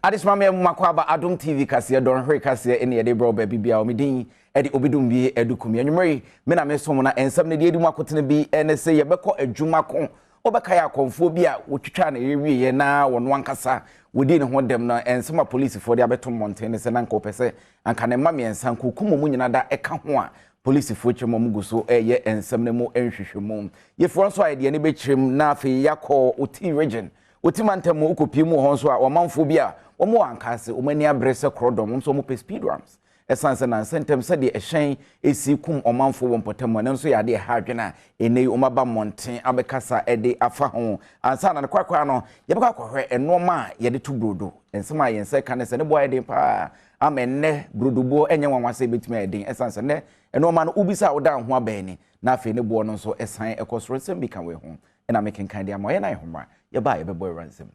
Adismame makwaba Adom TV kase don hwe kase ene de bro ba bibia omedin ede obidum bi edukumi anwumre me na me som na ensam ne de edi makotene bi ene se ye beko adwuma ko obeka ya konfo bi a wotwitwa na yewie ye na wono ankasa wodi ne ho dem na ensama police for de abeto mountain se na nko pese anka ne mame ensan kokumo mu nyina da eka ho a police for chemo muguso eye ensam ne mu enhwehwemu ye for nso aye de ne be kirem na afi yakọ oti region otimantemo ukopiemu ho nso a omanfo bi a omo ankase omani abrese krodom nso mo pe speed rams esanse na sentem se de ehyen esi kum omanfo wompotem ne nso ya de hadwena enei omaba monten abekasa ede afa ho ansa na kwakwa no yebeka kwahwe enoma ye de to brodo ensema yense kanese ne boy de pa amenne brodobo enye nwanwase betimi eden esanse ne enoma no ubisa oda ho abani na afi ne bo no nso esan ekosoro sem bi kan we ho ena making kind ya moye na ehoma ye ba ye be boy ransom.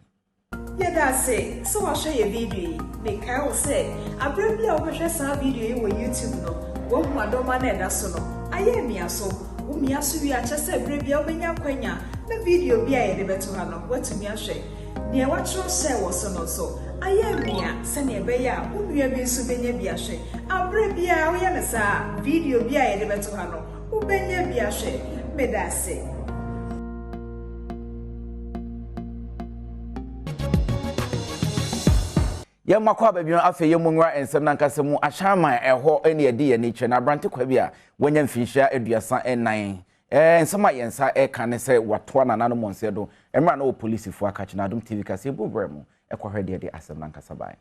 Yeah, that's it. So I'll show you a video. Make I will say, I bring you over some video on YouTube. No, one my doma ne that's no. I am me so. Me asu we are just say brave you when you kwenya. The video be I debe to hano. What to me a share. Near what you say was so. I am me send a beya. Who you be so benye be a share. I brave ya we am sa video be I debe to hano. Who benye be a share. Me that's it. Ya makwa baby afa ye munwa ensem na nkase mu ahyaman eho ene edi ye ni che na brante kwa bia wonya mfinhia aduasa enan ensem a yensa e ka ne se watoa nanano monse do emra na o police fu aka che na Adom TV kase bubremu ekwa de asem na nkasa bai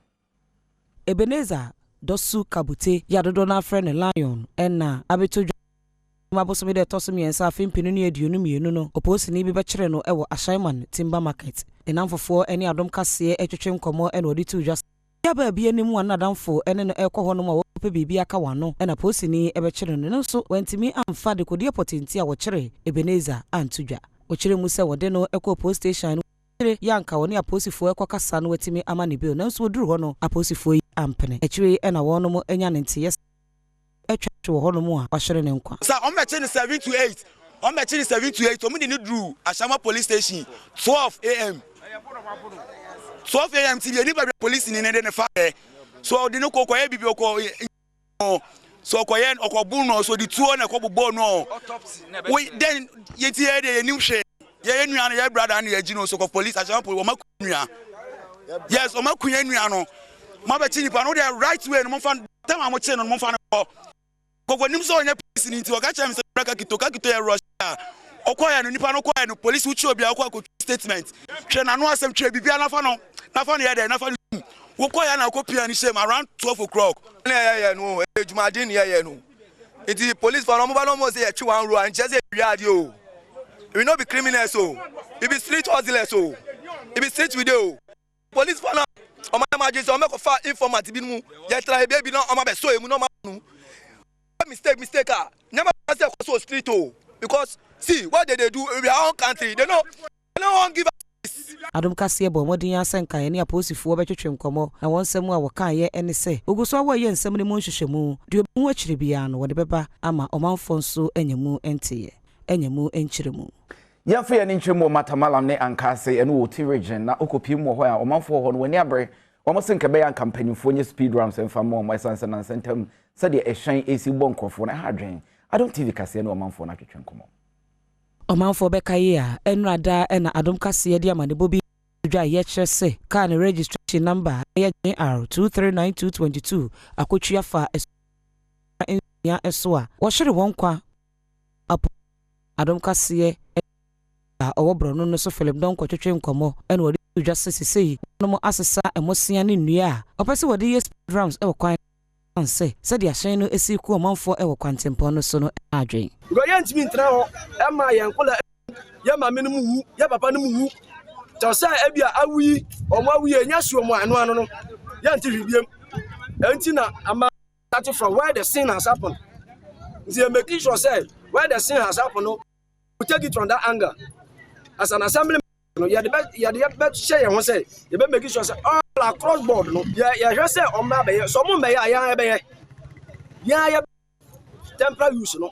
Ebenezer dosu kabute yadodo na friend lion enna abeto mabosome de tosom yensa afimpinu ne aduonu mienu no oposi ni bi be kire no ewo ahyaman timber market enamfofo ene Adom kase etwetwe nkomo ene odi tu just ya ba bia ni mu anadamfo ene no ekọ ho no ma wo pe bibia ka wano ena posi ni ebe kire no nso wantimi amfa de kodi potenti a wo kire Ebenezer antudwa wo kire mu se wode no ekọ post station kire yanka woni aposifo ekọ kasa no watimi ama ne bi nso oduru ho no aposifo yi ampene ekire ena wo no mo enya ne ntie etwa ho no mo a wahwere ne nkwa sa on meche ni 7 to 8 on meche ni 7 to 8 omi ni dru Ashama police station 12 am 12 am ti ni ba police ni ne de fire so de no kokoye bibi oko so koye okobun no so di tuo na kobobo no we then yeti e de nim hwe ye nua no ye brother na ye gi no so ko police Ashama police o makunua yes o makunua nua no ma ba chi nipa no the right way no mo fa tam am che no mo fa no ko nim so onye police ni ti o ka cha mi se braka kito ye Russia okoya no nipa no koya no police uchi obi akwa ko statement hwe na no asem twa bibia na fa no ye de na fa wo koya na kopia ni shame around 12 o'clock yeah no ejumadin yeah no it police for no mo say twa wan ro an che say wiade o we no be criminals so we be street hustlers so we be street with o police for no o ma emergency o make fa informant bi mu ye try baby no o ma be so emu no ma nu mistake never say so street o because see what they do in our own country they no one give us Adom kase bo modin asenka ye ne aposifo betwetwe nkomo na wonsem a woka ye ene se oguso awo ye nsem ne mo nhwehwemu de mu akire bia no wode beba ama omanfo nso enyamu entiye enyamu enchiremu yamfa ye ne nchiremu matamalam ne ankase ene wo ti region na okopiemu ho a omanfo ho no wani abre omo senka be yan campaignfo nye speed rams emfa mo mo esanse na sentem se de ehyan esi bonkrofo na hadwen Adom TV kase ne omanfo na twetwe nkomo omanfo bekaye a enrada ena Adom kase de amane bobi dwa ye kyerese car ne registration number AR 239222 akotwia fa ya eso a wo hwere won kwa Adom kase a owobro no so Philip don kwatwetwe nkomo ena wodi dwa sesei no mo asesa emosia ne nnua a opese wodi yes drums e kwan say said ya hyen no esi ku omanfo e kwantempo no so no adwen go yantimi ntra ho e ma yankola ya ma me no mu ya papa no mu to say e bia awi omo awi enya suo mo anu anu no yanti hwibiem enti na ama start from where the sin has happened they make sure say where the sin has happened no we take it from that angle as an assembly no ya the bet share won say you be make sure say all across board no ya hwe say o ma be so mo me ya be ya temporary use no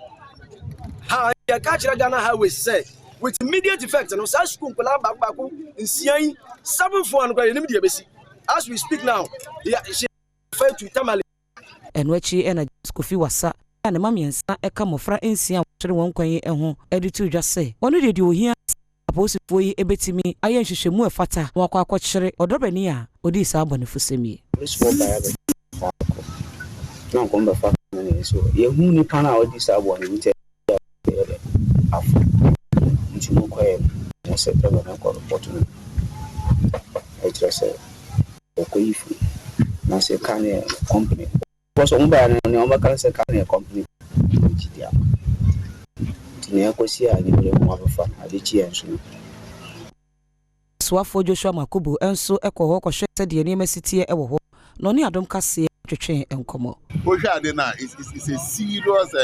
ha ya catch Ghana highway say with immediate effect no sa school kola back nsian 7 for an kwa nim de besi as we speak now, she referred to Tamale. And wechi ena Kofi Wasa and mama yensa eka mofra ensia wotwe won kwan ho editu dwa se wono de ohia aposifo yi ebetimi aye nhwehwemu efata wakwa akwochere odobani a odi sa abonefo semi na komba fa na so ye hu ni pana odi sa abone wite afu ntumo kwae mo se taba na ko report no I trust ko ifu na se kane company because umba na ne umba kan se kane company jidia tinya ko si a ni bele mo afa ade chi enso swafo Joshua Makubu enso ekoho ko hwese de ne masitie ewo ho no ne Adom kase twetwe enkomo Oshade now it's a serious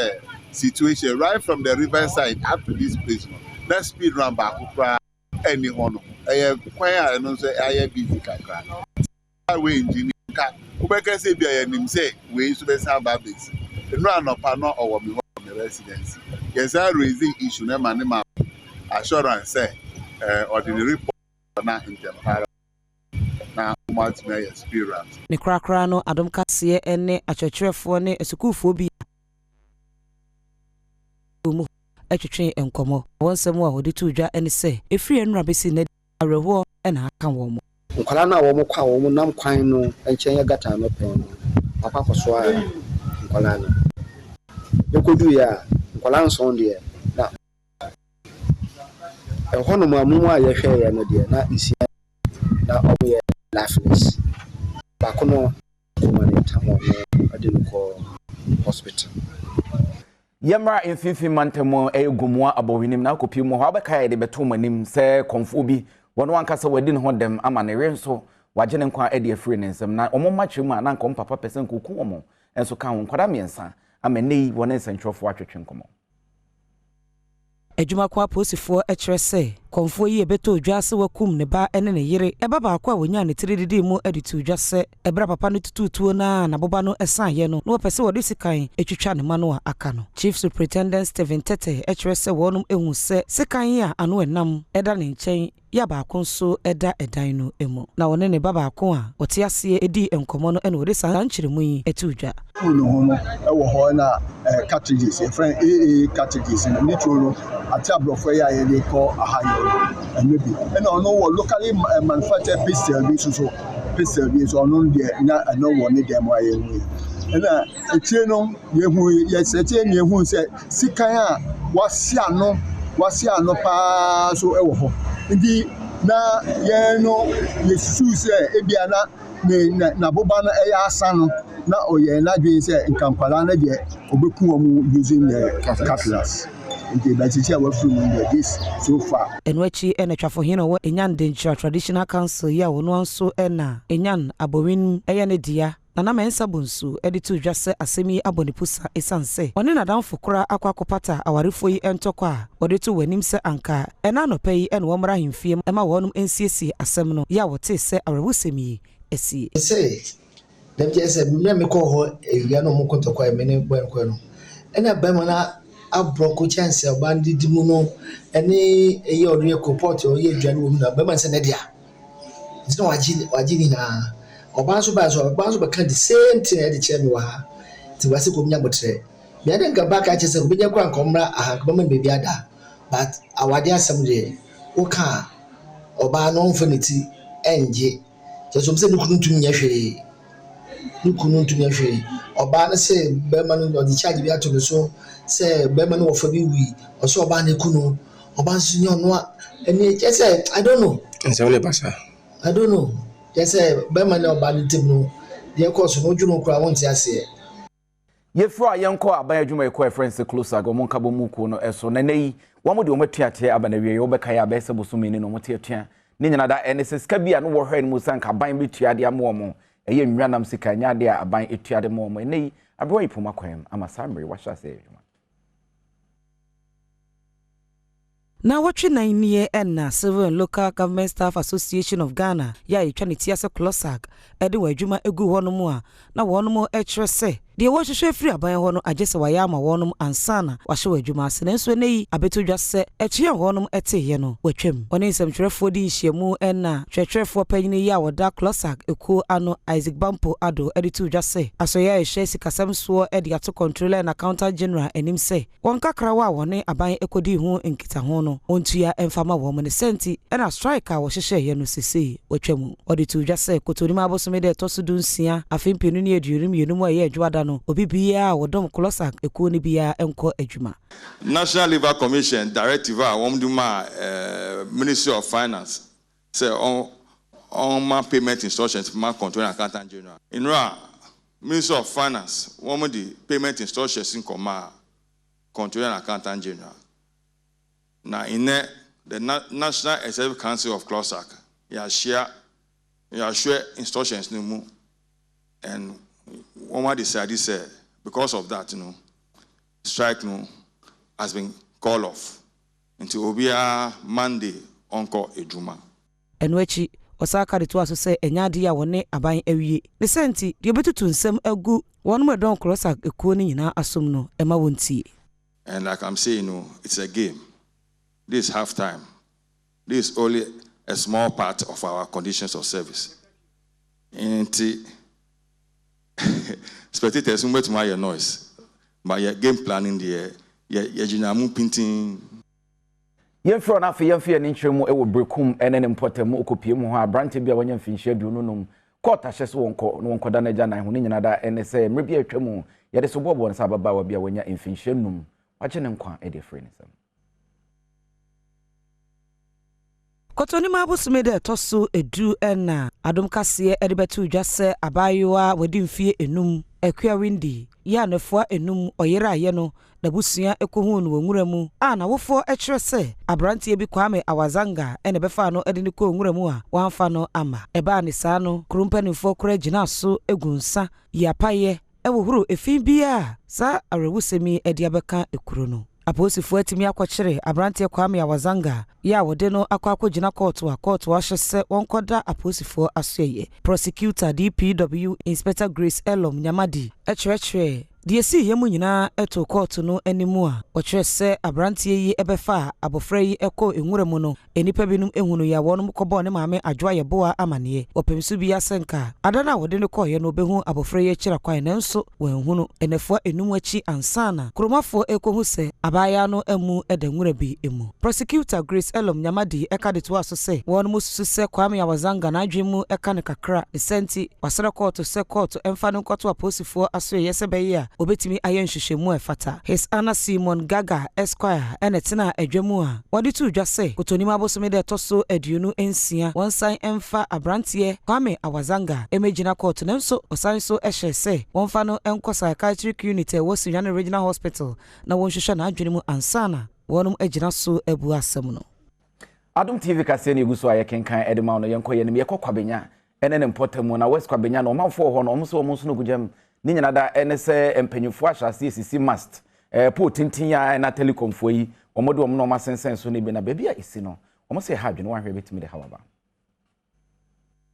situation right from the riverside up to this place. That speed run back any honor. I quite no say I busy kakra. Highway engineer ka ubeka say be him say we to be sound base. The run up no or me home residence. Yes, I raising issue na man assurance say ordinary report na in Japan. Na much my experience. Ne krakra no Adom kase ene achechirefo ne esukufo bi mu atwetwe enkomo wonsem a wode tudwa ene se efri enura besi na arewo ena aka wo mo nkwala na wo mo kwa wo mo nam kwan no enchen ya gata no pen no papa koso a nkwala no ekodu ya nkwala nson de na hono mu amu a ye hwe ya no de na isi na omo ye lifeless bakono kuma ne tamo no ade ko hospital Yamra in 15 mantemo egumwa abowinim na kopi mu ho abeka de beto manim se konfo bi wono ankasa wadi ne ho dem ama ne renso wagene nkwa ade afiri ne nsem na omo matwe mu ana nkom papa pesen koku omo enso kan nkwada miensa ama nei wona nsentwofo atwetwe nkomo Ejuma kwa posifo ekrese konfo yi ebeto dwase wakum ne ba ene ne yire eba ba kwa wonya ne tirididi mu editu dwase ebra papa no tututuo na boba no esan ye no no pese wodi sikan etwitwa ne ma no aka no Chief Superintendent Stephen Tete ekrese wonum ehun se sikan ya ano enam eda ne nchen ya ba konso eda edan no emu na wone ne baba ko a wote ase edi enkomo no ene wodi san kyeremu yi etudwa no hono ewo ho na cartridges e friend AA cartridges ni tro ati abrofo ya ye dey call ahayo and maybe and no locally manufactured pistol bi so pistol bi so no dey na no one dem wa ye hu and etie no ye hu ye setie ni hu se sikan a wasi ano pa so ewo ho ndi na ye no ye su se ebia na boba na eya asa no na oye na dwen se nkamkwala na de obeku omu using cutlass nke ba chichi awa from this so far enwachi enetwafo hino wo enyan denchira traditional council ya wono anso ena enyan abowin eya ne dia na mensa bunsu editu dwase asemi abonipusa esanse one na danfo kora akwakopata awarefo yi entokwa odetu wanim se anka ena no pay en wo mra hemfiem ema wonum ensiesi asem no ya wote se awrewusemi esi say dem just me ko ho ewia no mo kontokwa emene gbenkwe no ena bema na abroko chance obandi dimu no ene eye ore ko port o ye dwane wo na bema se na dia it's no wagini na obanso be the same thing e de chemi wa ha ti wase ko nya botre me de nka back a chese ko benya kwa nkomra aha ko ma bebi ada but awade asem de wo ka oba no mfaniti enje so se nukunu tumnya hwe oba na se be ma no di charge bi ato so se be ma no wo fa bi wi o so oba na kunu oba nso nyo no eni chese I don't know nse wole pasa I don't know just be ma na oba ni tim no de course no dwuno kura wonti ase ye fro yenko aban adwuma ekọ friends closer go mon kabo muku no eso na nei wo mo de o matuate abana wie yo beka ya be se bosome ni no moteatua ni nyina da ene ska bia no wo hwe ni musanka aban bi tuade amomo eye nwanam sika nyade a aban etuade momo nei abro ipoma kwem ama samre washa se adwuma na watwe nan nie enna Civil and Local Government Staff Association of Ghana ya etwa ne tiase closak ede wa adwuma egu hono mu a na wono mu ekyerese de wo hwehwe free aban ho no agese wa ya ma wonum ansana wa hwe adwuma ase nenso nei abetodwa se eche wonum eteye no watwam oni nsɛmtwerɛfoɔ di nhyiamu ɛna twɛtwerɛfoɔ panyini ya woda Closac eko ano Isaac Bampo Ado editu dwa se asoya ehye sikasɛm so edi ato controller na counter general enim se wɔn kakra wa wɔne aban ekodi ho nkita ho no ontua emfama wɔ ne senti ɛna strike a wɔhyehyɛ ye no sese watwam editu dwa se kotonim abosome de to so dunsia afempinu ne adurum yenum a ye adwada no obi bia wodom Closac eko ne bia enko adwuma. National Labour Commission directive a womduma Ministry of Finance say on my payment instructions for my control and accountant general. In Ministry of Finance, one of the payment instructions in command control and accountant general. Now in there, the National Executive Council of Closac, you share instructions no more, and one decided say because of that, strike has been called off until Obia Monday onko ejuma. Enwechi osaka de to aso se enyade a wone aban awie. Ne senti de obetutu nsem agu wonu medon Closac ekuo ni nyina asom no ema wontie. And like I'm saying, it's a game. This is half time. This is only a small part of our conditions of service. And spectators won't make your noise. But your game planning there, your general painting. Yemfro na fe yemfe ni nkyeremu ewo brekum enen importem okopie mu ho abrante bia wanya mfinhye du nunum court ahye wonko no wonko da na gya nan ho ni nyina da enese mre bia atwamu yede so bobo nsa baba wa bia wanya mfinhye num wache ne nkwa e de free nisam. Kotoni mabosome de toso edu ena adom kase e de betu dwa se abayoa wadi mfie enum akua windi ya nefo enum oyera aye no da busua ekohu no nwura mu a na wofo ekire se abrantie bi kwame awazanga ene befa no ede ne ko nwura mu a wanfa no ama eba ne saa no krumpanifo kora gina so egunsa yapaye ewohuru efin bia sa arewusemi ede abeka ekuro no aposifo atimi akwakire abrantie kwame awazanga ya wode no akwakogina court wa hyese wonkoda aposifo asoye prosecutor DPW Inspector Grace Elom Nyamadi ekyerɛkyerɛ die si yemu nyina eto court no animu a wɔkyerɛ sɛ abrantie yi ebefa abofra yi ekɔ enwura mu no enipa binum ehunu ya wɔnom kɔbɔ ne maame adwoa yeboa amane wɔpemsu bi asenka adana wode ne kɔye no behu abofra yi kyerɛ kwan nanso wɔnhunu enefo enum achi ansana kromafo ekohu sɛ abaya no emu edenwura bi emu. Prosecutor Grace Elom Nyamadi eka de to aso sɛ wɔnom susu sɛ kwame awazanga na adwemu eka ne kakra ne senti wasere court sɛ court emfa no kɔto aposifo aso yɛsɛ bɛyɛ obetimi ayen hwehwemu efata. His Anna Simon Gaga Esquire enetena adwamu a wode tu dwa se kotoni mabosome de toso aduonu ensia wonsan emfa abrantie kwame awazanga emegina court nenso osan so ehye se wonfa no enko psychiatric unit wo Sunyane Regional Hospital na wonhwehwe na adwene mu ansana wonum agina so abu asem no. Adom TV kase ne eguso aye kenkan edema no yenko ye ne yekokwabenya ene ne mpotamu na West kwabenya no manfo ho no omso no gujam ni nyina da ene se empanyufo ahyase sisi must po tintin ya na telecom fo yi omode omno masensen so ne bi na bebia isi no omse ha adwene wahwe betimi de hawaba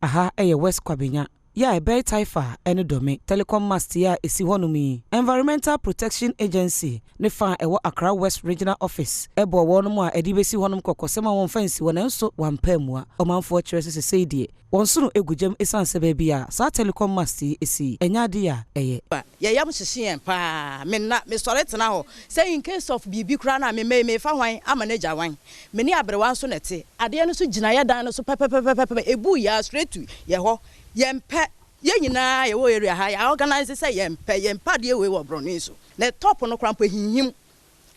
aha eye West kwabenya ya ebe taifa ene dome telecom mast ya esi honumi Environmental Protection Agency ne fa ewo Accra West Regional Office ebo wonum a edi besi honum kokosema won fancy wonenso wampamua omanfo kyerɛ sɛ seidie wonso egugem esanse ba bia sa telecom mast esi enyade ya eye ya yam hyehye pa me na me sɔre tena ho say in case of bibi kra na me fa hwan amanager wan me ne abrewan so nete ade no so gina ya dan no so pepepepepe ebu ya straight to ye ho yempe ye nyina ye wo area ha ya organize say yempa de we wo bro so na top no krampo hinhim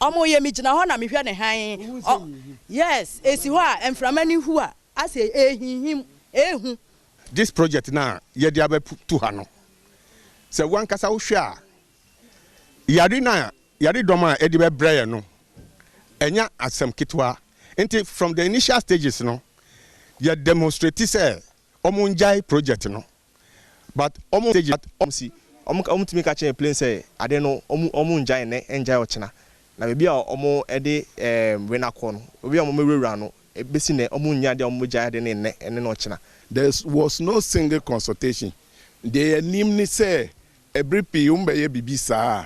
omo ye mi gina ho na me hwe ne han yes esi ho a emframani hu a ase hinhim ehu this project na ye dia be tu ha no se wan kasa wo hwe a yari doma edi be breye no enya asem kitwa enti from the initial stages no ye demonstrate say omunjai project no but timi ka che plane say ade no omunjai ne enjai ochena na bebi a ede we na kɔ no obi a mewura no ebesi ne omunya de omujai de ne no ochena. There was no single consultation. They nimni say every pay umbe bibi saa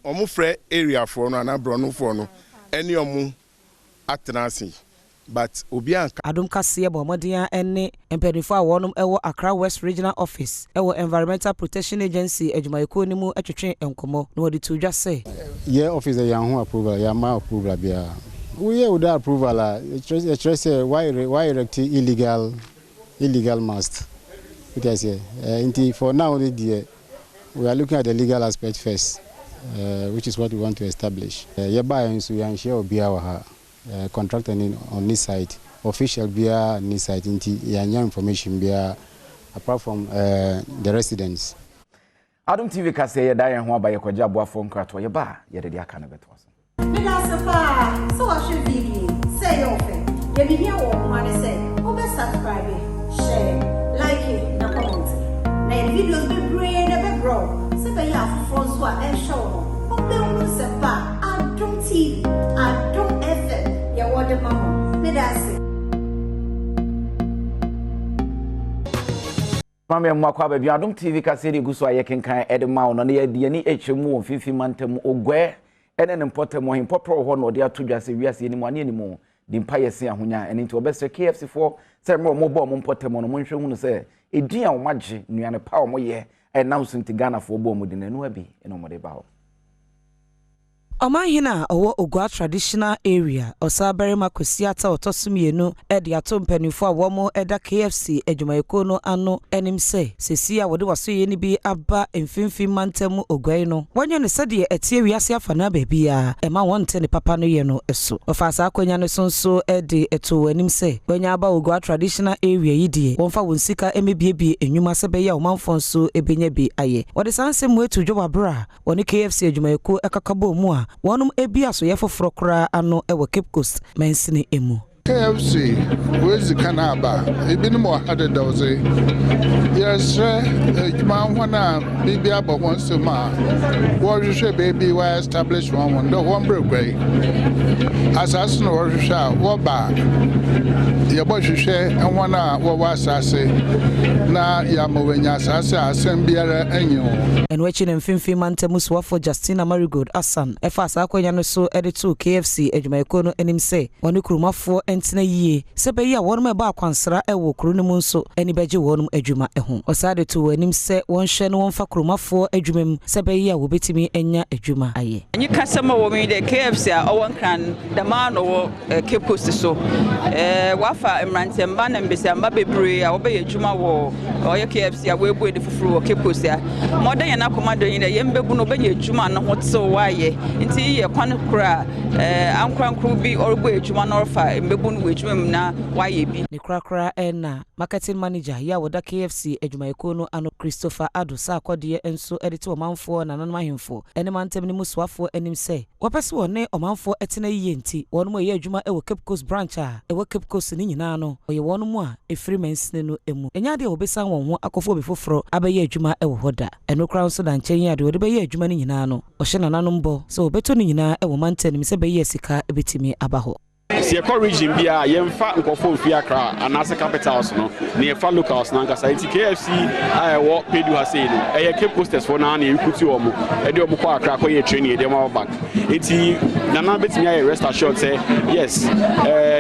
omu frɛ area for no ana brono for no any omu atenasi but obi anka Adom kase bo modern ene empenifo a wonum ewo Accra West Regional Office ewo Environmental Protection Agency adwumayeko ni mu atwetwe enkomo na wodi to dwa say officer yan ho approval ya ma approval bia we would approval why erect illegal mast it is here for now we are looking at the legal aspect first which is what we want to establish hereby so we ensure obi our contractor on this side official via on this side information via apart from the residents. Adom TV kase ye dan ho abaye kwaja aboafo nkrato ye ba ye de aka na beto so me da sepa so wa hwe video say yo fe ye bi hia wo ho ane say wo be subscribe share like na comment na videos be brain na be grow se be ya afofo so a e show no wo be unu sepa Adom TV Adom FM ye wo de mamo me da se Mama mwakwa baby Adom TV kaseri guso ayekenkan edema no na ye de ni ehwemu won fifi mantem ogwe ene ne mpotem ho popro ho no de atodwa se wiase ni mu ane ni mu di mpa yesi ahonya ene nti obese KFC for se mo bo mo mpotem no monhwe hu no se edin a wo magye nuane pa wo mo ye announce nti Ghana for bo mo de nanu abi ene mo de ba ho Omahina owo Ogwa traditional area osabere makwesiata otosumienu edi atompanifo awomo eda KFC adwumayeko no ano enim se sesi a wode wasoye ni bi aba emfimfi mantemu Ogwa no wonye ne sede etie wiase afana babia ema wonte ne papa no ye no eso ofasa akonya no sonso edi eto enim se wonya aba Ogwa traditional area yidie wonfa wonsika emebiebie enwuma se be ya omanfonso ebenya bi aye wode sansem wetu dwobabra woni KFC adwumayeko ekakabo mu a wonum ebia so yefoforo kra ano ewo Cape Coast mensini emu KFC wezi kanaba ebinim wa hade dawze yesre ejuma hwana bibia ba wonsema wo hwehwe baby wa establish one do one break asase no hwehwe wo ba ye bo hwehwe hwana wo wa asase na ya mowenya asase asem biara anyi en wechi ne mfimfi mantemu swafo Justina Marigold Asan efa asa akwanya no so editor KFC adwumayeko no enim se woni kurumafo entena yie sebe yi a wonum eba akwansra ewo kru no mu nso eni beje wonum adwuma eho osade to enim se wonhwe no wonfa kurumafo adwumam sebe yi a wobetimi enya adwuma aye enyi kasema wo mi de KFC a owon kran the man wo Cape Coast so wafa emrantemba na mbesiamba bebre a wobe adwuma wo oye KFC a webu edi fufuru wo Cape Coast a moden ya na komando yin de yembebu no benye adwuma no hotso waye nti ye kwan kra ankwankru bi orbo adwuma no orfa embebu no adwuma na waye bi ne krakra na marketing manager ya woda KFC adwumayeko no ano Christopher Ado sa akode enso edite omanfo na nanom ahemfo ene mantem ni muswafo enim se wopese wone omanfo etena yiye nti wonum aye adwuma ewo Cape Coast branch a ewo Cape Coast ni nyina no oye wonum a efiri mensine no emu enya de obesan won ho akofo befoforo abaye adwuma ewo hoda eno kra so da nchen ya de wode baye adwuma ni nyina no ohye nanom bo so obeto ni nyina ewo mantenim se baye sika ebetimi abaho se ko region bia yemfa nkofo fi Accra anase capitals no ne yefa locals na nkasa enti KFC wo pedu ha sei no eye Cape Coasters for na na ekuti omo e de omo kwa Accra ko ye training e de ma back enti nana betimi aye rest assured say yes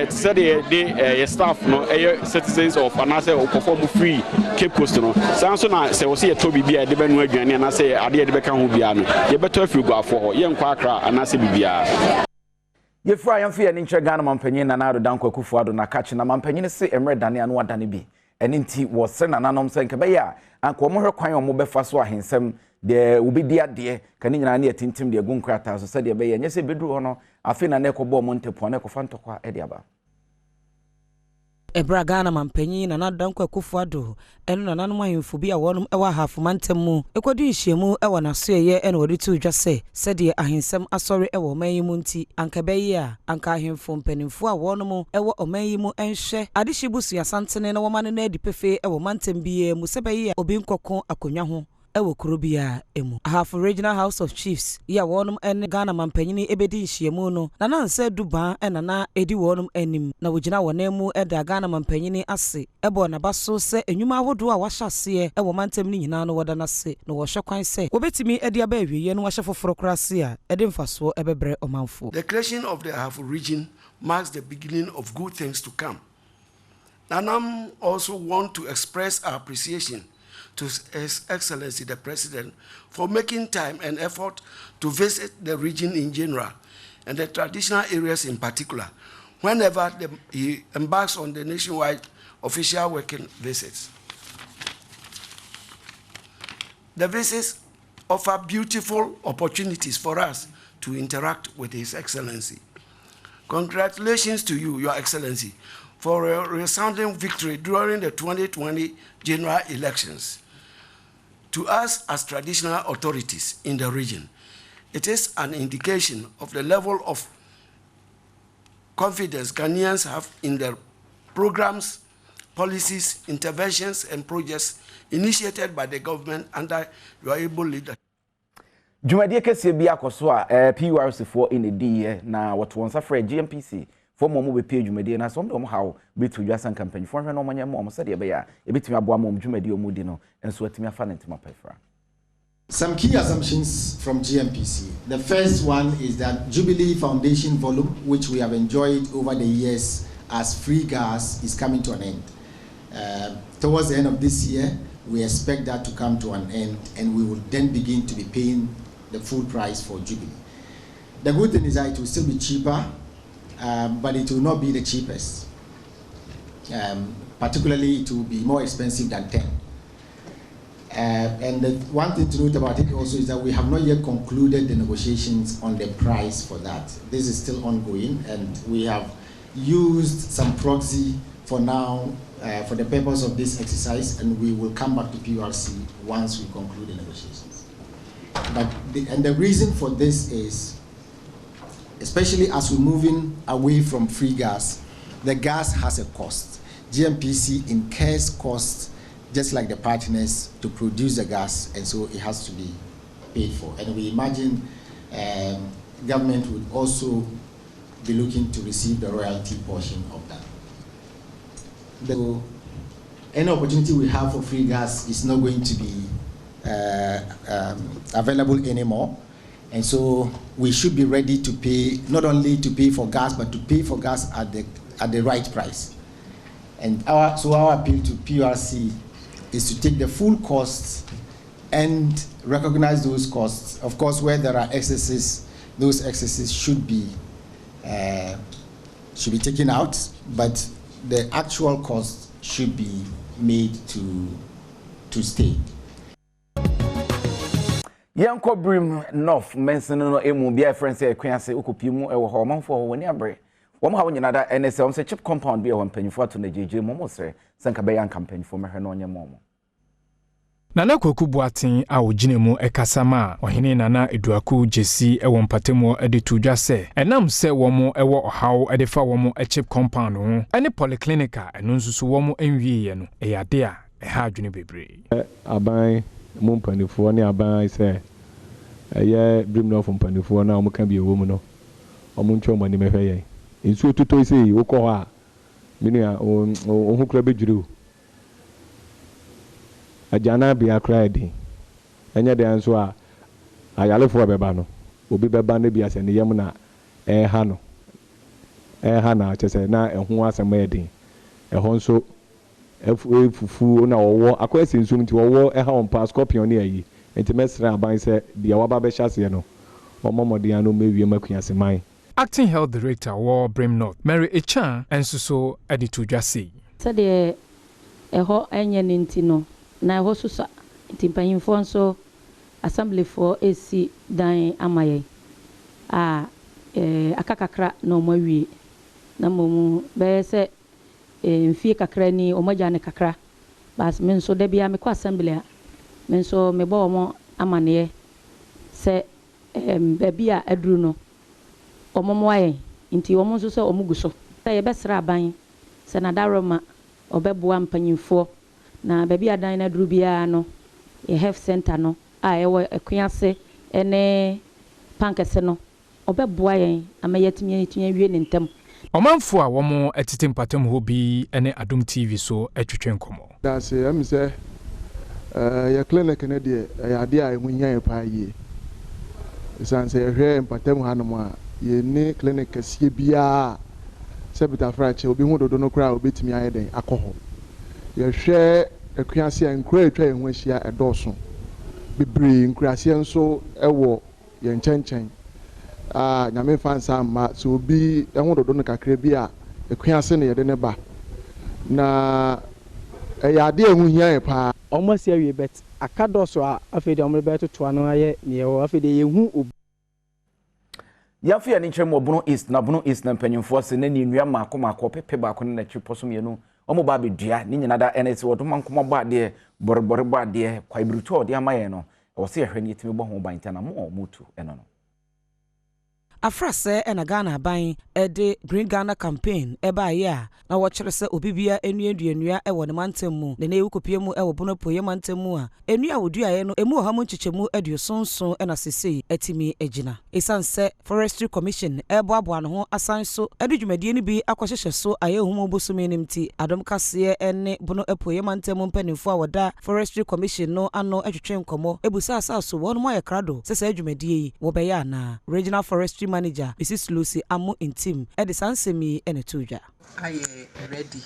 said the staff no citizens of anase perform free Cape Coast no sanso na se wo se ye to bibia de benu adwane na se ade de beka ho bia no ye beto afi go afo ho ye nkwa Accra anase bibia Yefra yamfi ya ninche Ghana mampanyin na nado danko akufuado na kachi na mampanyin se emre dane anu wadane bi eni nti wo se na nanom se nkebe ya anko mo hwe kwan mo befa so ahensem de ubidi ade kani nyina na etintim de gunkrata so se de be ye nyese bedru ho no afi na ne ko bo mo ntepo ne ko fantokwa e de aba Ebra Ghana mampanyin na nadanko akufuado eno na nanom ahemfo bi a wonum ewa hafu mantemu ekodi nhyiemu ewa naso ye ene wodi tu dwase sede ahensem asori ewo manyimu nti ankabeyi a anka ahemfo mpanimfo a wonum ewo omanyimu enhwe adehyibusu ya santene na womane na adipefe ewo mantem biye mu sebeyi a obi nkokon akonwa ho ewo kuro bia emu. Ahafo Regional House of Chiefs ya wonum ene Ghana mampanyini ebedi nhyiemu no na nanse duban ena na edi wonum anim na wogina wonemu eda Ghana mampanyini ase ebo na baso se enwuma ahodo a wahyase ewo mantem ni nyina no woda na se no wo hwekwan se wobetimi edi aba awiye no wahye foforo krase a edi mfaso ebebre omanfo. The creation of the Ahafo region marks the beginning of good things to come. And I also want to express our appreciation to His Excellency the President for making time and effort to visit the region in general and the traditional areas in particular whenever he embarks on the nationwide official working visits. The visits offer beautiful opportunities for us to interact with His Excellency. Congratulations to you, Your Excellency, for a resounding victory during the 2020 general elections. To us as traditional authorities in the region, it is an indication of the level of confidence Ghanaians have in the programs, policies, interventions, and projects initiated by the government under your able leadership. Jumadie kese bi akoso a PURC for in the day na what once afre GMPC for mo be page jumadie na so mo how be to Jason campaign for hwe no mo nyem mo se de be ya e betimi aboa mo jumadie omudi no enso atimi afa na ntima pefra. Some key assumptions from GMPC. The first one is that Jubilee Foundation volume, which we have enjoyed over the years as free gas, is coming to an end. Towards the end of this year, we expect that to come to an end, and we will then begin to be paying the full price for Jubilee. The good thing is that it will still be cheaper, but it will not be the cheapest. Particularly, it will be more expensive than 10. And the one thing to note about it also is that we have not yet concluded the negotiations on the price for that. This is still ongoing, and we have used some proxy for now for the purpose of this exercise, and we will come back to PURC once we conclude the negotiations. But the reason for this is, especially as we're moving away from free gas, the gas has a cost. GMPC incurs costs just like the partners to produce the gas, and so it has to be paid for. And we imagine government would also be looking to receive the royalty portion of that. So any opportunity we have for free gas is not going to be available anymore. And so we should be ready to pay, not only to pay for gas, but to pay for gas at the right price. And our appeal to PURC is to take the full costs and recognize those costs. Of course, where there are excesses, those excesses should be taken out, but the actual cost should be made to stay. Yanko Brim North mention no emu bia friends say kwanse okopimu e wo ho manfo woni abre wo ha wonyina da NSA on say chip compound bia won panyfo to na jeje mo sere sanka be yan campaign fo mehwe no nyemo mo Nana Kwaku Boaten a oginemu ekasama ohene Nana Eduaku Jesi e won patemo ede tudwa se enam se wo mo e wo hawo ede fa wo mo chip compound ho ene polyclinica eno nsusu wo mo enwie no e yade a e ha adwene bebre aban mo mpanifo ne aban se eye brimno fo mpanifo na mo kan bi ewo mu no omo ntwe mo ni mehwe yen nsu otuto ise wo ko ho a minu a o kura bedwire ajana bi akra edi enye de anso a ayalefo beba no obi beba ne bi ase ne yem na ha na chese na ehu asem edi eho nso efufu na owo akwese nsum nti owo ha on pa scorpion ne ayi enti mesra aban se dia waba be hyase no omomode ano mewie makuase man. Acting Health Director War Brim North Mary Echan ensuso editu dwase se de eho enye ninti no na eho susa timpanyimfo nso assembly for AC dan amaye akakakra na omawie na momu be se mfie kakra ni omaja ne kakra bas men so da bia me kwa assembly a men so me bo mo amane se bebia aduru no omomoaye nti omo nso se omuguso se ye besra aban se na daroma obeboa mpanyimfo na bebia dan na aduru bia no ye health center no a ewo ekuase ene pankese no obeboa yen amayetimi wie ne ntem Omanfo a womo etete mpatam ho bi ene Adom TV so etwetwe nkomo. That's am say ya clinic ne de ya de a emunya e pa yi. Isan say hwe mpatam hanom a ye ne clinic kasie bia se bita frache obi hu dodo no kra obetimi aye den akoho. Ye hwe ekuase enkra etwa ehun ahia edoso. Bibri nkrase nso ewo ye nchenchen. Nyame fansa ma so bi ehun dodo no kakra bi a ekuase ne ye de ne ba. Na ya de ehun hia e pa almost awie bet akadoso a afede omre beto to ano aye ne ye afede ye hu Yafi ani kyerem obono east na bono east na mpanyimfo se na ni nua maako pepe ba ko na twi poso mienu omo ba bedua ni nyina da NS wodoma nkoma ba de borbor ba de kwaibruto de amaye no wo se hwe ni timi bo ho ban tana mo mutu eno no Afrase ena Ghana ban de Green Ghana campaign eba ya na wo kyere se obibia enuadua ewo ne mantem mu ne ne wukopie mu ewo bono poye mantem mu a enua wodua ye no emu ohamu nchichemu aduosonson ena sesei etimi egina esanse Forestry Commission eboabo no ho asanso edudwumadie ni bi akohyehye so ayehumo bosumi nimti Adom kase ene bono epoye mantem mpanimfo a woda Forestry Commission no ano atwetwe nkomo ebusa asaso wono mo yekrado sese adwumadie wo be ya na Regional Forestry Manager Mrs. Lucy Amu Intim Edisansemi Enetuja. I ready.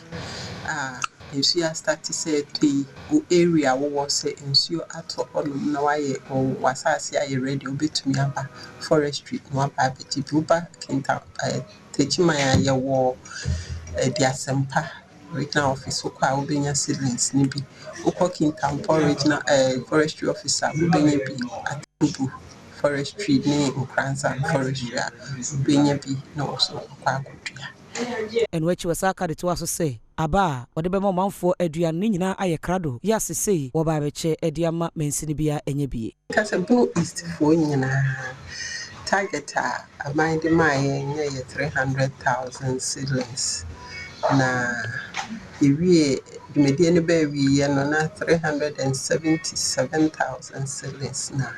Nsuya start to say the area we was say nsuya ato onum na waye o wasase aye ready obetumi aba forestry no aba betibuba kinta techimaya ye wo the asempa regional office kwa obenya seedlings ni bi ukọ kinta regional forestry officer obenya bi atubu forestry ni ukranza forestry obenya bi no so kwa akudua en wechi wasaka de to aso say aba wode be manfo aduan ni nyina aye krado ya sesei wo ba beche ediama mensini bia enye bie Kasabo east for nyina target a mind my nye 300,000 seedlings na iwie medie ne ba wie no na 377,000 seedlings na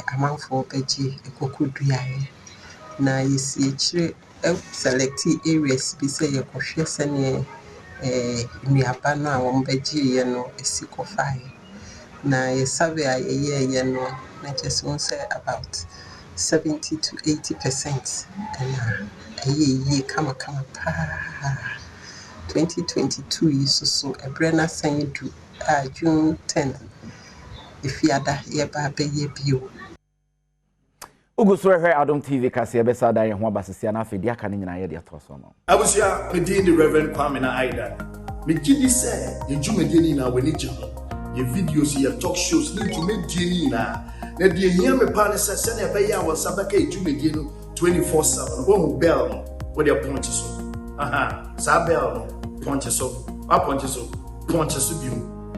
amanfo beji ekokudua na yesi echire select areas bi say ye kohwe sene nuaba no a won beji ye no esikofai na ye survey a ye no na just won say about 70 to 80% na ye kama pa 2022 so ebrena san du June 10th if yada ye ba be ye bio Ugusure Adom TV kase besa da ye ho abasesia na afedi aka ne nyina ye de atoso no abusia me di the Reverend Kwame na Aida me gidi say ye dwumadi ni na wani gye ho ye videos ye talk shows ni dwumadi ni na de hia me pa ne se na be ya wo sabaka ye dwumadi no 24/7 wo bell no wo de ponche so sa bell no ponche so biu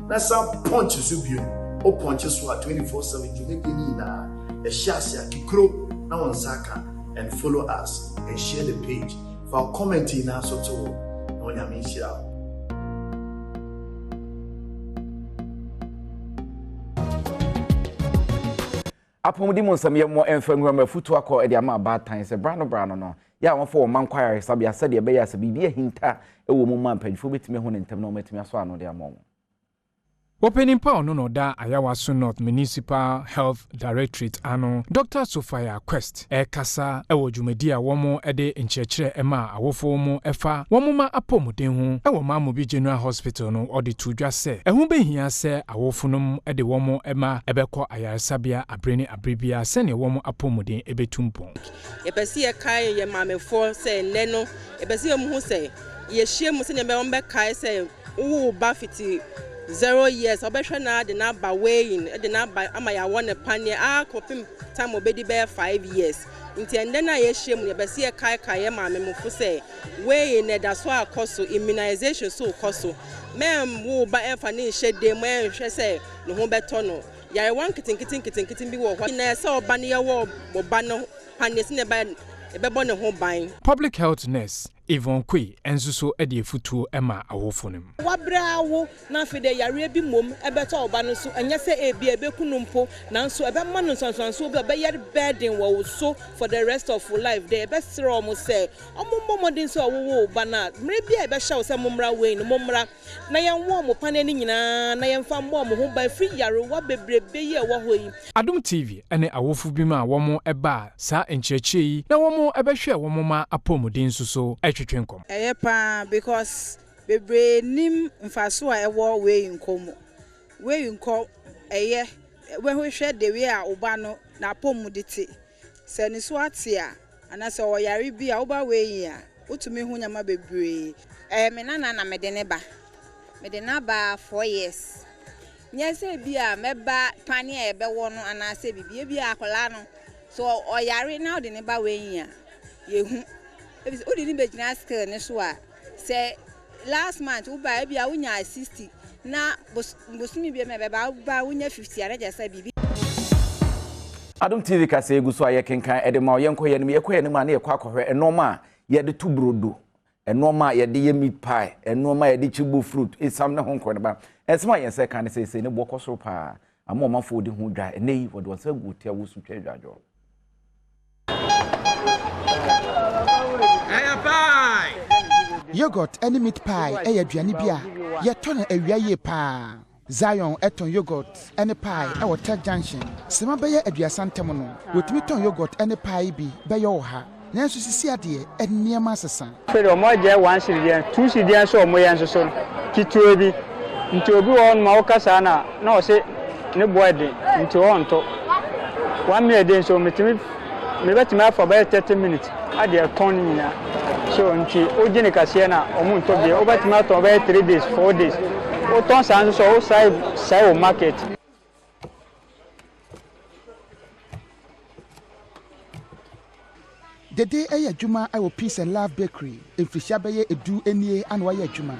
na sa ponche so biu o ponche so 24/7 dwumadi ni na Shasia Kikro na Wansaka and follow us and share the page for commenting na so to no nyamisha. Apomudi monsam ye mo enfenwa mafutu akọ ede ama batan se brano no ya won fo man kware sabia se de be ya se bibia hinta ewo mo man panfo betime ho ne ntem na o metime aso ano de ama mo Opening power no da Ayawaso North Municipal Health Directorate ano Dr. Sophia Quest kasa ewo dwumadi a womo de nkyerkyere ema awofo mo efa womo ma apomuden ho ewo Mamobi General Hospital no ode tudwa se ehu behia se awofo no de womo ema ebekọ ayaresabia abrene abrebia se ne womo apomuden ebetumpon ebesi ye kai ye mamefo se ne no ebesi ye mu hu se ye hie mu se ne be won be kai se wo ba fiti 0 years obehwe na de na ba weighing de na ba amaya won panie a kopim time obedi be 5 years nti ende na ye hye mu ye bese ye kai ye ma memfo se weighing na da so akoso immunization so koso mem wo ba enfa ne hye de mo enhwe se ne ho beto no yare wan kitin bi wo ho na se oba ne ye wo ba no panie se ne ba ebebo ne ho ban Public health nurse Yvonne Kwe enso so ede futuo ema awofo nim. Wabrawo na fide yare bi mom ebeto oba no so enye se ebi ebekunumpo nanso ebe ma no nsonso bi obeyar burden wo so for the rest of your life. They ebe sere omo se omo modin so owo oba na mre bi ebe hya wo se momra we no momra na yenwo omo panani nyina na yemfa mo omo ho ba free yare wa bebrebe ye wo ho yi. Adom TV ene awofo bi ma womo eba sa encheche yi na womo ebe hwe womo ma apomodin so etwetwenkom. Pa because bebre nim mfaso a ewo we nkomo. We nko eye we ho hwe de we a oba no na apomodite. Se ni so ate a ana se o yare bi a oba we yi a utumi hu nyama bebre. Me nana na me de ne ba. Me de na ba 4 years. Nyese bi a meba pani e be wo no ana se bibie bi akola no. So o yare na de ne ba we yi a ye hu. Ebi o di ni be gina skill ne so a se last month u ba bia unya 60 na bosumi bi me ba unya 50 ara jesa bibi. Adom TV kase egu so ayekenkan edema yenko ye nim yekoye nim ana ye kwa akohwe enoma ye de tu brodo enoma ye de ye meat pie enoma ye de chibu fruit isam ne honko ne ba ensema ye se kan se ne bokosoro pa ama omafo di hu dwa enei wode won se gutia wusu twa dwadwo. Yogurt any meat pie aduane bia ye tone awia ye pa Zion eton yogurt any pie e Tech Junction sema beye aduasa ntem no wotimi ton yogurt any pie bi beye wo ha nanso sisi ade eniema asesa fere o mo je 1 cedi 2 cedi so o mo yan so tituo bi nti obi won ma wo kasa na o se ne boy de nti won to 1 minute den so metimi me betimi afọ by 30 minutes ade ton nyina so nti ojine kase na omu nto bi o betimi aton by 3 days 4 days o ton san so o sai o market. The day a juma I will Peace and Love Bakery in Fishabaye edu enie and waya juma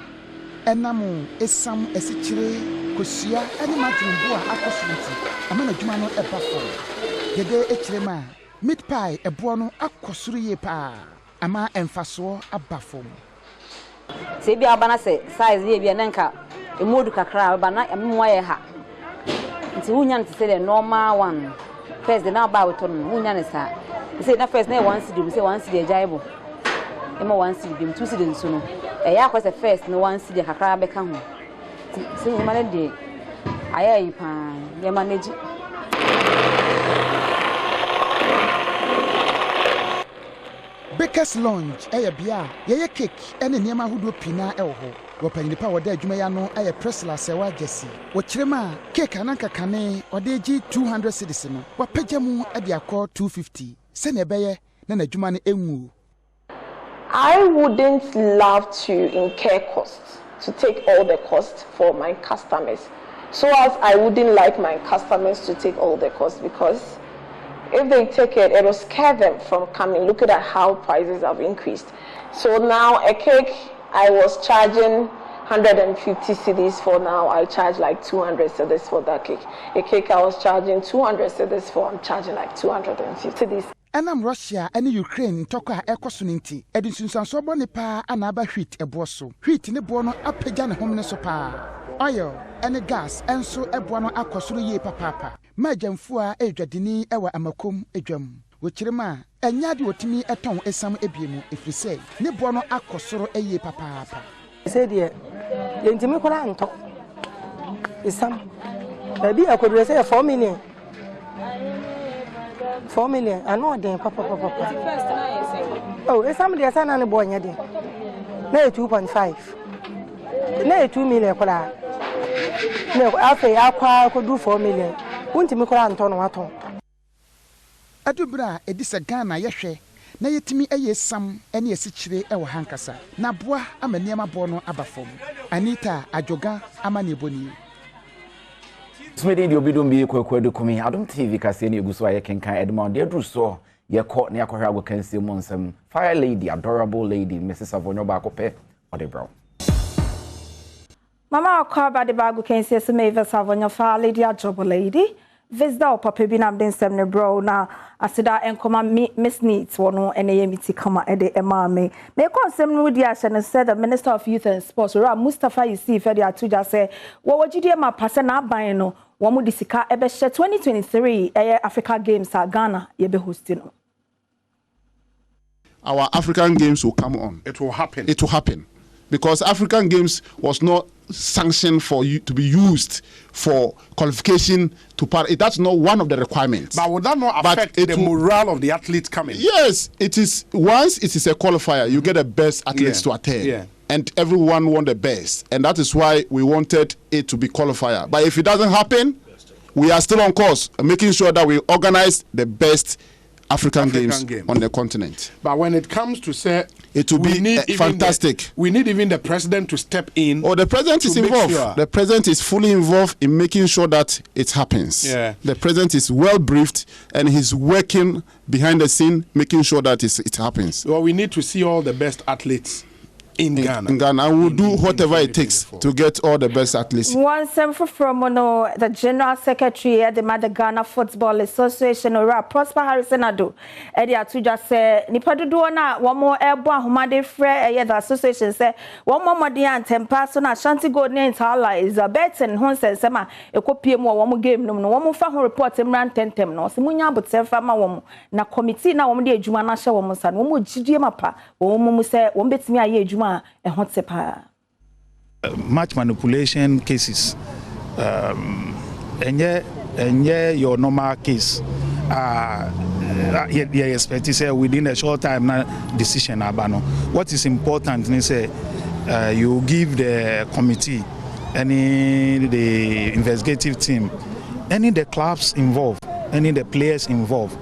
enamu esam esichire kosia eni matumbo a akosonti amana juma no eba for the day echirema meat pie ebo no akosuru ye pa ama emfaso abafom se bia bana se size ye bia nanka emodu kakra bana emwa ye ha nti hunya nti se the normal one first the na ba weton hunya ne sa say na first na 1 cedi say 1 cedi ejaibo ema 1 cedi 2 cedi nso no ya kwese first na 1 cedi kakra beka ho se nyama ne de ayayi pa ye manage Baker's Lounge bia ye cake ene niam ahodo pina ho wopanyinipa wode adwuma ya no Presla sewa Jesse wochirema cake ananka kane ode gi 200 cedis no wapagya mu ade akọ 250 sene beye na adwuma no enwu. I wouldn't love to incur costs to take all the costs for my customers, so as I wouldn't like my customers to take all the costs, because if they take it, it will scare them from coming. Look at how prices have increased. So now a cake I was charging 150 cedis for, now I charge like 200 cedis for that cake. A cake I was charging 200 cedis for, I'm charging like 250 cedis. Enam Russia and Ukraine toka ekosuninti edinsunsanso bo ne pa anaba wheat eboso wheat ne bo no apagya ne homne so pa oil and gas enso ebo no akosoro ye papa majamfu a edwadini ewa amakom edwam wochirema enya de otimi eton esam ebiemu efrise ne bo no akosoro eye papa se de yentimi kola nto esam abi akodure se 4 million 4 million I know den papa oh esam de sana ne bonya de na 2.5 na 2 million kola na afa akwa kodu 4 million untimi kola nto no waton adubra edisa Ghana yehwe na yetimi sam ene esichire ewo hankasa na boa amaniema bo no abafom Anita Ajoga amane boni Smedi di obidum bi kwekwedu kumi Adom TV kase ne eguso ayekenkan edma de dru so ye ko ne akohwa agokansi mu nsem fire lady adorable lady Mrs. Avonyo ba kope ode bro Mama akwa ba de bago kansi so me Mrs. Avonyo fire lady adorable lady Visda papa bi na mden sem ne bro na asida enkoma miss needs wono ene yemiti kama ede emame me konsem no di ahye ne said the Minister of Youth and Sports Ra Mustafa Yusuf de atuja say wo wagide ma pase na aban no wo mu disika ebe hye 2023 Africa Games a Ghana ye be hosting no. Our African Games will come on. It will happen. It will happen. Because African Games was not sanctioned for you to be used for qualification to part. That's not one of the requirements. But would that not affect the morale of the athletes coming? Yes, it is. Once it is a qualifier, you get the best athletes to attend. Yeah. And everyone want the best. And that is why we wanted it to be qualifier. But if it doesn't happen, we are still on course, making sure that we organize the best African Games on the continent. But when it comes to say it will be fantastic. We need even the president to step in. Oh, the president is involved. Sure. The president is fully involved in making sure that it happens. Yeah. The president is well briefed and he's working behind the scene, making sure that it happens. Well, we need to see all the best athletes in Ghana. In Ghana, and we'll do whatever it takes to get all the best athletes. One from the General Secretary at the Mother Ghana Football Association, or Prosper Harrison Ado, Eddie Atuja said, Nipaduana, one more airborne Humade Frey, the association said, one more Madian, 10 person, Ashanti Gold names is a bet and Honsen Sema, a copy more one more game, no one more fan report him ran 10 no, Simunya, but Selfama woman, na committee now one day Jumana Shawamusan, one more GDMapa, one say, one bit me a Juma. Match manipulation cases, and your normal case. You expect to say within a short time na decision abano. What is important is say you give the committee, the investigative team, the clubs involved, the players involved,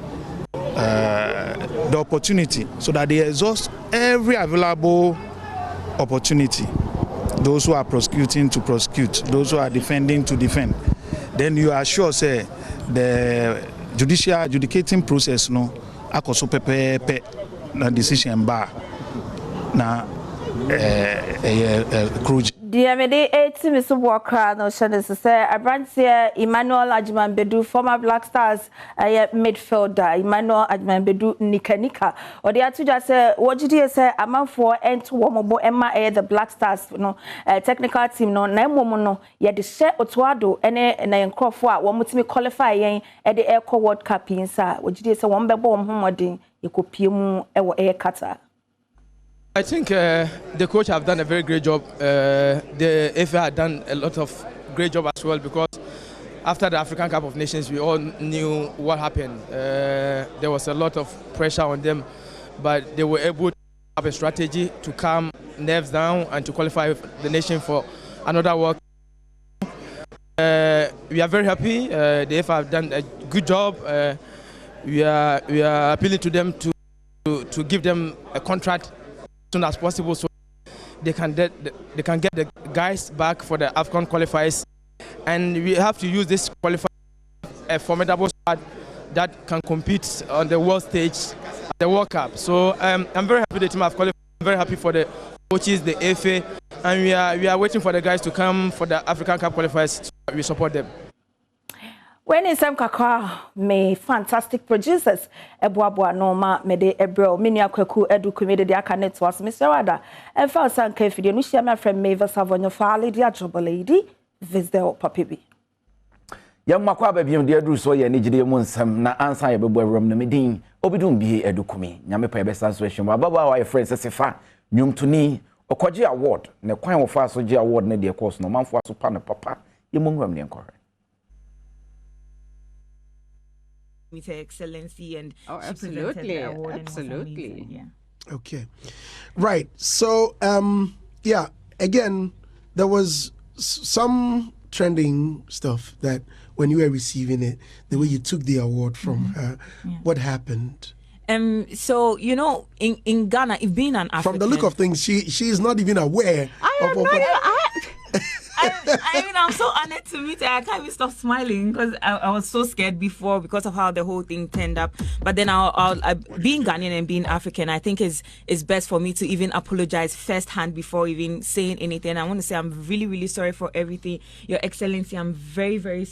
the opportunity so that they exhaust every available opportunity. Those who are prosecuting to prosecute, those who are defending to defend. Then you are sure say the judicial adjudicating process no akoso pepe na decision bar na cruise. DMD 8 Mr. Walker no shade say Abrantia Emmanuel Ajmanbedu former Black Stars midfielder Emmanuel Ajmanbedu Nika or the atuja say what did you say amanfo ento womobo emma the Black Stars no technical team no na emomo no ye de share otoado ene na enkrofo a wo mutimi qualify yen e de Eco World Cup insa what did you say won bebo won homodin ekopie mu e wo Qatar. I think the coach have done a very great job. The FA had done a lot of great job as well because after the African Cup of Nations, we all knew what happened. There was a lot of pressure on them, but they were able to have a strategy to calm nerves down and to qualify the nation for another World Cup. We are very happy. The FA have done a good job. We are appealing to them to give them a contract as soon as possible so they can get the guys back for the AFCON qualifiers, and we have to use this qualifier a formidable squad that can compete on the world stage at the World Cup. So I'm very happy the team have qualified. I'm very happy for the coaches, the FA, and we are waiting for the guys to come for the African Cup qualifiers. So we support them. When in some kakra me fantastic producers ebuabua norma me de ebro minia kwaku edu kumede de aka networks Mr. Wada e fa san ka fidie no hia me friend Maver Savonyo fa lady ajobo lady Visda papa bi yamma kwa ba biam de adu so ye ne gide mu nsam na ansa ye bebo awram na medin obidum bi edu kumi nyame pa ye be san so ehwem baba wa ye friend sesefa nwumtuni okoje award ne kwan wo fa so je award ne de course no manfo aso pa ne papa ye mu nwam ne nkore. With her excellency and absolutely. Yeah. Okay, right. So yeah, again, there was some trending stuff that when you were receiving it, the way you took the award from her, what happened? So you know, in Ghana, if being an African, from the look of things, she is not even aware I mean, I'm so honored to meet her. I can't even stop smiling because I was so scared before because of how the whole thing turned up. But then being Ghanaian and being African, I think is best for me to even apologize firsthand before even saying anything. I want to say I'm really, really sorry for everything. Your Excellency, I'm very, very